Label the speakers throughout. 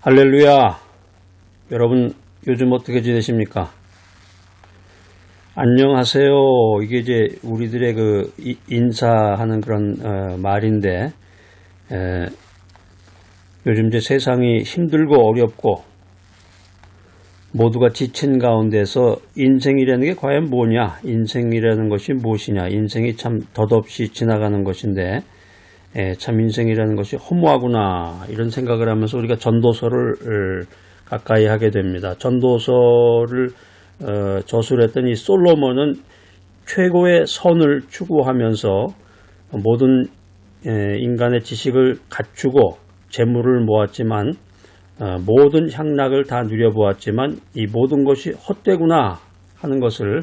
Speaker 1: 할렐루야! 여러분 요즘 어떻게 지내십니까? 안녕하세요. 이게 이제 우리들의 그 인사하는 그런 말인데, 요즘 이제 세상이 힘들고 어렵고 모두가 지친 가운데서 인생이라는 게 과연 뭐냐? 인생이라는 것이 무엇이냐? 인생이 참 덧없이 지나가는 것인데, 참 인생이라는 것이 허무하구나 이런 생각을 하면서 우리가 전도서를 가까이 하게 됩니다. 전도서를 저술했던 이 솔로몬은 최고의 선을 추구하면서 모든 인간의 지식을 갖추고 재물을 모았지만 모든 향락을 다 누려보았지만 이 모든 것이 헛되구나 하는 것을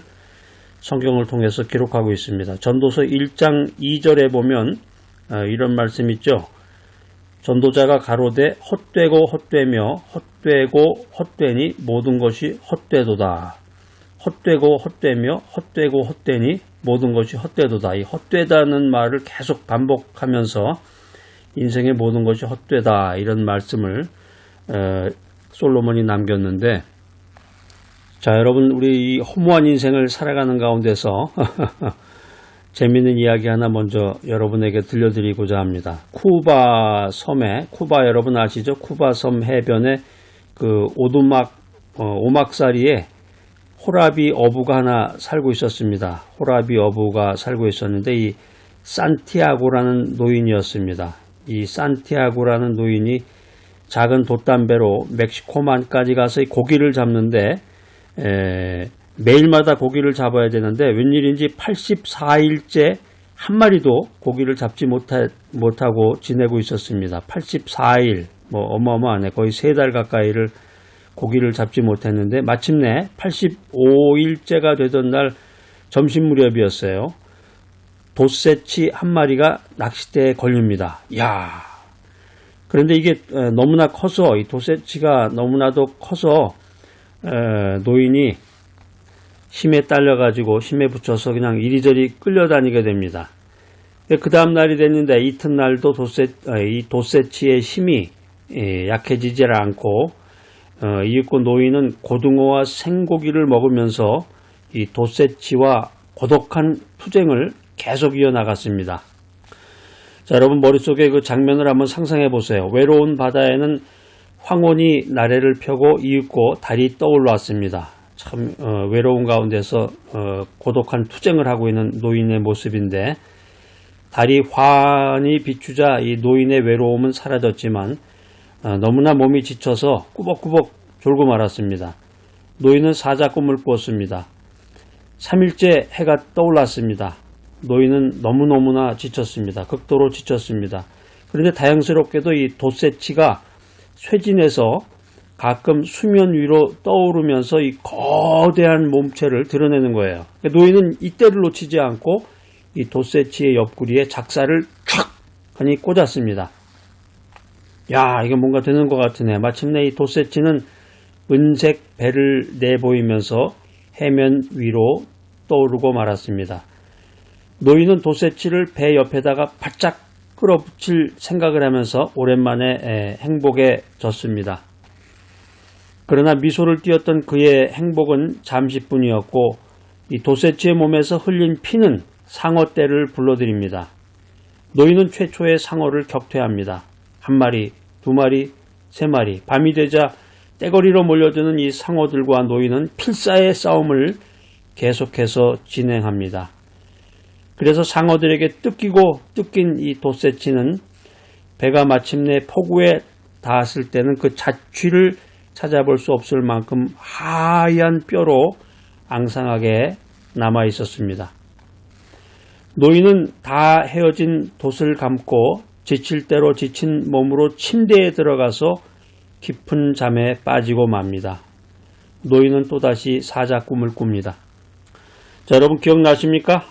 Speaker 1: 성경을 통해서 기록하고 있습니다. 전도서 1장 2절에 보면 이런 말씀 있죠. 전도자가 가로되 헛되고 헛되며 헛되고 헛되니 모든 것이 헛되도다. 헛되고 헛되며 헛되고 헛되니 모든 것이 헛되도다. 이 헛되다는 말을 계속 반복하면서 인생의 모든 것이 헛되다 이런 말씀을 솔로몬이 남겼는데, 자 여러분, 우리 이 허무한 인생을 살아가는 가운데서 재미있는 이야기 하나 먼저 여러분에게 들려드리고자 합니다. 쿠바 섬에, 쿠바 여러분 아시죠? 쿠바 섬 해변에 그 오막사리에 호라비 어부가 하나 살고 있었습니다. 호라비 어부가 살고 있었는데 이 산티아고라는 노인이었습니다. 이 산티아고라는 노인이 작은 돛담배로 멕시코만까지 가서 고기를 잡는데 매일마다 고기를 잡아야 되는데 웬일인지 84일째 한 마리도 고기를 잡지 못하고 지내고 있었습니다. 84일, 어마어마하네. 거의 3달 가까이를 고기를 잡지 못했는데 마침내 85일째가 되던 날 점심 무렵이었어요. 돛새치 한 마리가 낚싯대에 걸립니다. 이야. 그런데 이게 너무나 커서, 이 돛새치가 너무나도 커서 노인이 힘에 딸려가지고 힘에 붙여서 그냥 이리저리 끌려다니게 됩니다. 그 다음 날이 됐는데 이튿날도 이 돛새치의 힘이 약해지지 않고 이윽고 노인은 고등어와 생고기를 먹으면서 이 돛새치와 고독한 투쟁을 계속 이어나갔습니다. 자, 여러분 머릿속에 그 장면을 한번 상상해 보세요. 외로운 바다에는 황혼이 나래를 펴고 이윽고 달이 떠올랐습니다. 참 외로운 가운데서 고독한 투쟁을 하고 있는 노인의 모습인데, 달이 환히 비추자 이 노인의 외로움은 사라졌지만 너무나 몸이 지쳐서 꾸벅꾸벅 졸고 말았습니다. 노인은 사자 꿈을 꾸었습니다. 3일째 해가 떠올랐습니다. 노인은 너무너무나 지쳤습니다. 극도로 지쳤습니다. 그런데 다행스럽게도 이 돛새치가 쇠진해서 가끔 수면 위로 떠오르면서 이 거대한 몸체를 드러내는 거예요. 노인은 이때를 놓치지 않고 이 돛새치의 옆구리에 작사를 촥 하니 꽂았습니다. 야, 이게 뭔가 되는 것 같으네. 마침내 이 돛새치는 은색 배를 내보이면서 해면 위로 떠오르고 말았습니다. 노인은 돛새치를 배 옆에다가 바짝 끌어붙일 생각을 하면서 오랜만에 행복에 졌습니다. 그러나 미소를 띄었던 그의 행복은 잠시뿐이었고 이 돛새치의 몸에서 흘린 피는 상어떼를 불러들입니다. 노인은 최초의 상어를 격퇴합니다. 1마리, 2마리, 3마리. 밤이 되자 떼거리로 몰려드는 이 상어들과 노인은 필사의 싸움을 계속해서 진행합니다. 그래서 상어들에게 뜯긴 이 돛새치는 배가 마침내 포구에 닿았을 때는 그 자취를 찾아볼 수 없을 만큼 하얀 뼈로 앙상하게 남아 있었습니다. 노인은 다 헤어진 돛을 감고 지칠 대로 지친 몸으로 침대에 들어가서 깊은 잠에 빠지고 맙니다. 노인은 또다시 사자 꿈을 꿉니다. 자, 여러분 기억나십니까?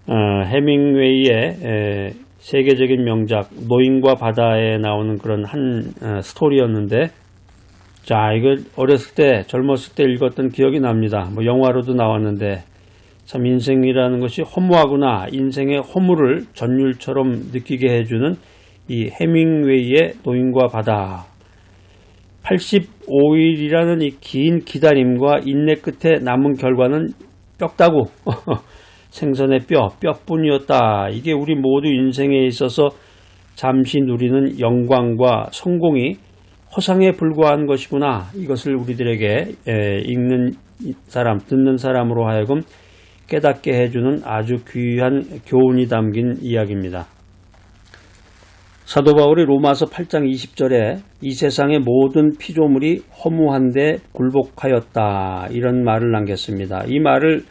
Speaker 1: 해밍웨이의 세계적인 명작 노인과 바다에 나오는 그런 한 스토리였는데, 자, 이거 어렸을 때, 젊었을 때 읽었던 기억이 납니다. 영화로도 나왔는데, 참 인생이라는 것이 허무하구나. 인생의 허무를 전율처럼 느끼게 해주는 이 해밍웨이의 노인과 바다. 85일이라는 이 긴 기다림과 인내 끝에 남은 결과는 뼈다구 생선의 뼈뿐이었다. 이게 우리 모두 인생에 있어서 잠시 누리는 영광과 성공이 허상에 불과한 것이구나. 이것을 우리들에게 읽는 사람, 듣는 사람으로 하여금 깨닫게 해주는 아주 귀한 교훈이 담긴 이야기입니다. 사도 바울이 로마서 8장 20절에 이 세상의 모든 피조물이 허무한데 굴복하였다. 이런 말을 남겼습니다. 이 말을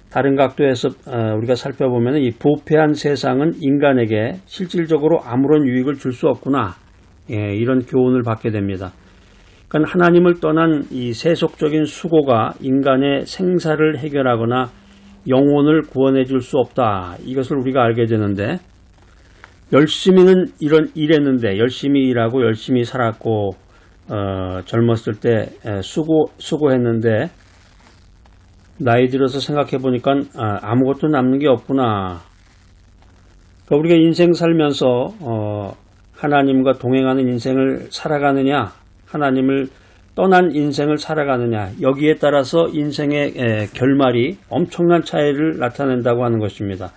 Speaker 1: 다른 각도에서 우리가 살펴보면 이 부패한 세상은 인간에게 실질적으로 아무런 유익을 줄 수 없구나. 이런 교훈을 받게 됩니다. 그러니까 하나님을 떠난 이 세속적인 수고가 인간의 생사를 해결하거나 영혼을 구원해 줄 수 없다. 이것을 우리가 알게 되는데, 열심히는 일했는데, 열심히 일하고 열심히 살았고 젊었을 때 수고했는데 나이 들어서 생각해 보니까 아무것도 남는 게 없구나. 그러니까 우리가 인생 살면서 하나님과 동행하는 인생을 살아가느냐, 하나님을 떠난 인생을 살아가느냐, 여기에 따라서 인생의 결말이 엄청난 차이를 나타낸다고 하는 것입니다.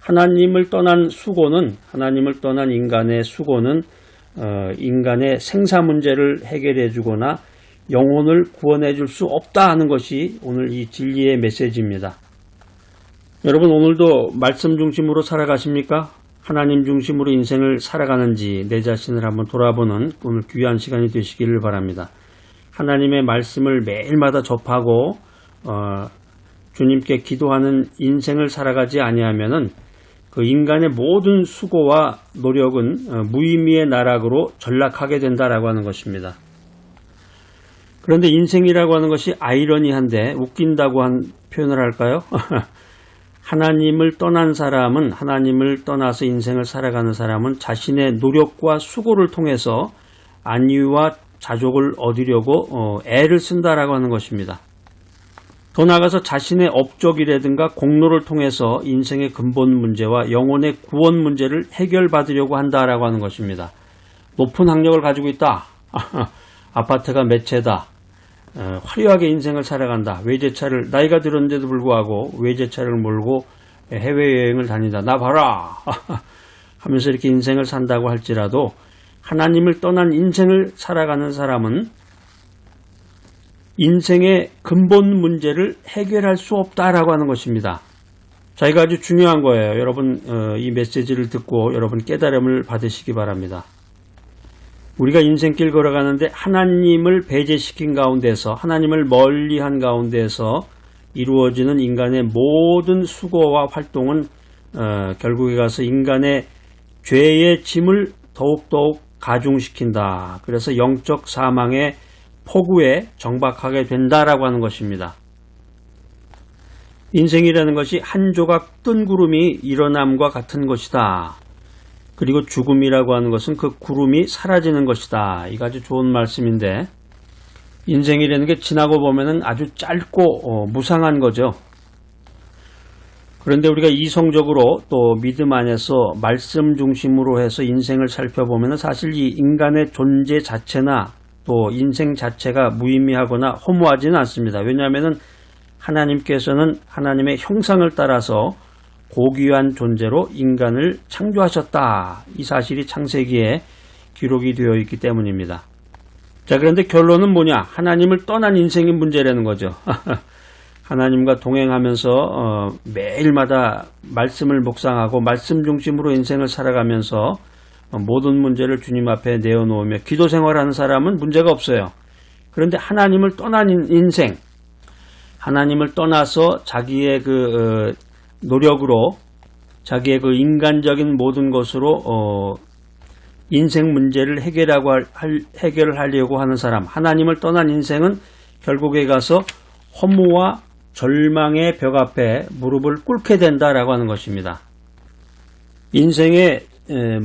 Speaker 1: 하나님을 떠난 수고는, 하나님을 떠난 인간의 수고는 인간의 생사 문제를 해결해 주거나 영혼을 구원해 줄 수 없다 하는 것이 오늘 이 진리의 메시지입니다. 여러분, 오늘도 말씀 중심으로 살아가십니까? 하나님 중심으로 인생을 살아가는지 내 자신을 한번 돌아보는 오늘 귀한 시간이 되시기를 바랍니다. 하나님의 말씀을 매일마다 접하고 주님께 기도하는 인생을 살아가지 아니하면은 그 인간의 모든 수고와 노력은 무의미의 나락으로 전락하게 된다라고 하는 것입니다. 그런데 인생이라고 하는 것이 아이러니한데, 웃긴다고 한 표현을 할까요? 하나님을 떠난 사람은, 하나님을 떠나서 인생을 살아가는 사람은 자신의 노력과 수고를 통해서 안위와 자족을 얻으려고 애를 쓴다라고 하는 것입니다. 더 나아가서 자신의 업적이라든가 공로를 통해서 인생의 근본 문제와 영혼의 구원 문제를 해결받으려고 한다라고 하는 것입니다. 높은 학력을 가지고 있다. 아파트가 몇 채다. 화려하게 인생을 살아간다. 외제차를, 나이가 들었는데도 불구하고 외제차를 몰고 해외여행을 다닌다. 나 봐라. 하면서 이렇게 인생을 산다고 할지라도 하나님을 떠난 인생을 살아가는 사람은 인생의 근본 문제를 해결할 수 없다라고 하는 것입니다. 자, 이거 아주 중요한 거예요. 여러분, 이 메시지를 듣고 여러분 깨달음을 받으시기 바랍니다. 우리가 인생길 걸어가는데 하나님을 배제시킨 가운데서, 하나님을 멀리한 가운데서 이루어지는 인간의 모든 수고와 활동은 결국에 가서 인간의 죄의 짐을 더욱더욱 가중시킨다. 그래서 영적 사망의 폭우에 정박하게 된다라고 하는 것입니다. 인생이라는 것이 한 조각 뜬 구름이 일어남과 같은 것이다. 그리고 죽음이라고 하는 것은 그 구름이 사라지는 것이다. 이거 아주 좋은 말씀인데, 인생이라는 게 지나고 보면은 아주 짧고 무상한 거죠. 그런데 우리가 이성적으로 또 믿음 안에서 말씀 중심으로 해서 인생을 살펴보면 사실 이 인간의 존재 자체나 또 인생 자체가 무의미하거나 허무하지는 않습니다. 왜냐하면 하나님께서는 하나님의 형상을 따라서 고귀한 존재로 인간을 창조하셨다. 이 사실이 창세기에 기록이 되어 있기 때문입니다. 자, 그런데 결론은 뭐냐? 하나님을 떠난 인생의 문제라는 거죠. 하나님과 동행하면서 매일마다 말씀을 묵상하고 말씀 중심으로 인생을 살아가면서 모든 문제를 주님 앞에 내어놓으며 기도 생활하는 사람은 문제가 없어요. 그런데 하나님을 떠난 인생, 하나님을 떠나서 자기의 그 노력으로, 자기의 그 인간적인 모든 것으로 인생 문제를 해결을 하려고 하는 사람, 하나님을 떠난 인생은 결국에 가서 허무와 절망의 벽 앞에 무릎을 꿇게 된다라고 하는 것입니다. 인생의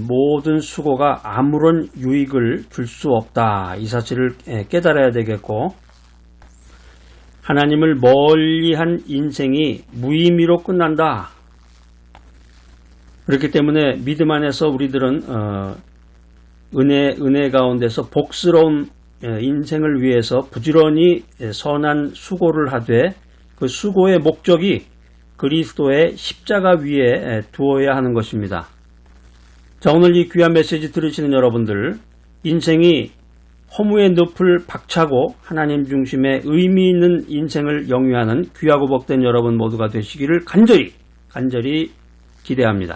Speaker 1: 모든 수고가 아무런 유익을 줄 수 없다. 이 사실을 깨달아야 되겠고, 하나님을 멀리한 인생이 무의미로 끝난다. 그렇기 때문에 믿음 안에서 우리들은 은혜 가운데서 복스러운 인생을 위해서 부지런히 선한 수고를 하되 그 수고의 목적이 그리스도의 십자가 위에 두어야 하는 것입니다. 자, 오늘 이 귀한 메시지 들으시는 여러분들, 인생이 허무의 늪을 박차고 하나님 중심의 의미 있는 인생을 영위하는 귀하고 복된 여러분 모두가 되시기를 간절히 기대합니다.